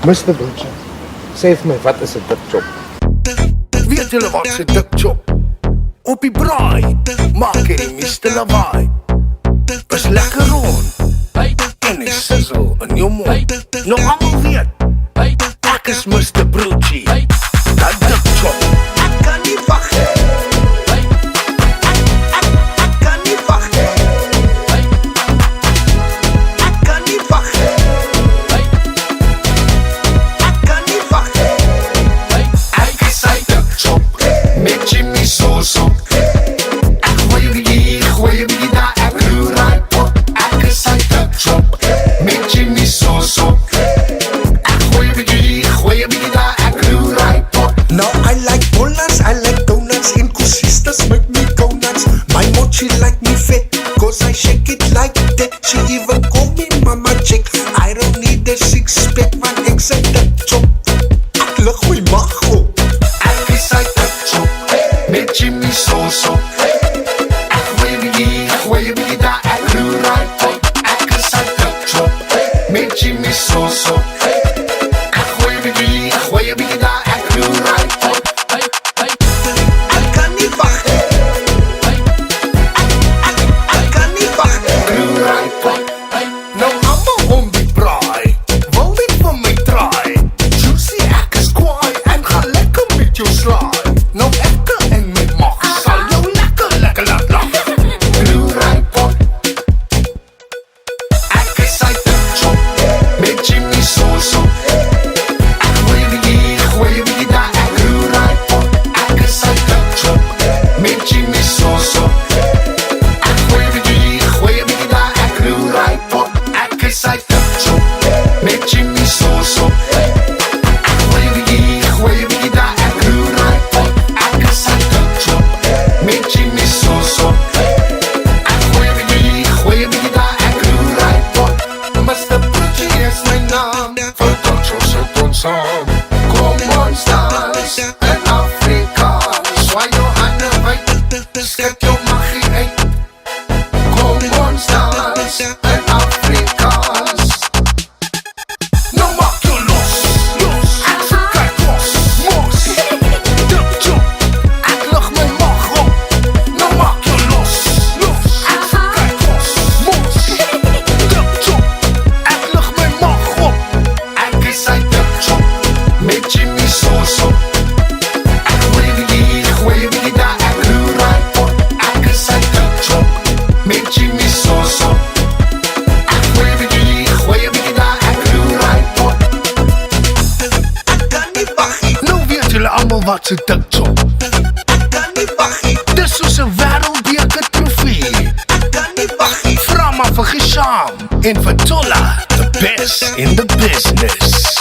Mr. Butcher, sê vir my, wat is 'n dikchop? Weet julle wat se dikchop? Op die braai, maak jy die meeste lawaai. Is lekker rond, en die sizzle in jou mond. Nou almal weet, ek is Mr. Broodjie, dat dikchop. Ek kan nie wag nie. Ek kan nie wag nie. Ek kan nie wag nie. Ek kan nie wag nie. Ek is hy dikchop, met Jimmy Soso. Ek gooi die daar, ek roer hy pot. Ek is hy dikchop, met Jimmy Soso. Ek gooi die daar, ek roer hy pot. Now I like donuts, I like donuts in Kusistas make me go nuts. My mochi like me fit, cause I shake it like that. She even call me mama chick. I don't need a six-pack, man, ek say dikchop. Ek lig my mag op. Ek is hy dikchop, met Jimmy Soso. Ek gooi die daar, ek roer hy pot. Ek is hy dikchop, met Jimmy Soso. Ek gooi die daar, ek roer hy pot. Ek kan nie wag nie. Ek kan nie wag nie. Roer hy pot. Nou almal om die braai, wil dit vir my draai. Juicy, ek is kwaai en ga lekker met jou slaai. Nou ek en my mag sal jou lekker laat lag. Roer hy pot. Ek is hy dikchop, met Jimmy Soso. Ek gooi die daar, ek roer hy pot. Ek is hy dikchop, met Jimmy Soso. Ek gooi die daar, ek roer hy pot. Ek is hy dikchop, met Jimmy Soso. Ek gooi die daar, ek roer hy pot. Ek is hy dikchop, met Jimmy Soso. Ek gooi die daar, ek roer hy pot. Mr. Broodjie is my naam, vir dikchop sit ons saam. Kom ons dans in Afrikaans. Swaai jou hande wyd, skep jou magie uit. Kom ons dans in Afrikaans. Nou maak jou los, ek verkyk los, mos. Dikchop, ek lig my mag op. Nou maak jou los, ek verkyk los, mos. Dikchop, ek lig my mag op. Ek is hy dikchop, met Jimmy Soso. Ek gooi die daar, ek roer hy pot. Ek is hy dikchop, met Jimmy Soso. Ek gooi die daar, ek roer hy pot. Ek kan nie wag nie. Nou weet julle almal wat se dikchop. Ek kan nie wag nie. Dis soos 'n wêreldbeker trofee. Ek kan nie wag nie. Vra maar vir Gisham en vir Tolla, the best in the business.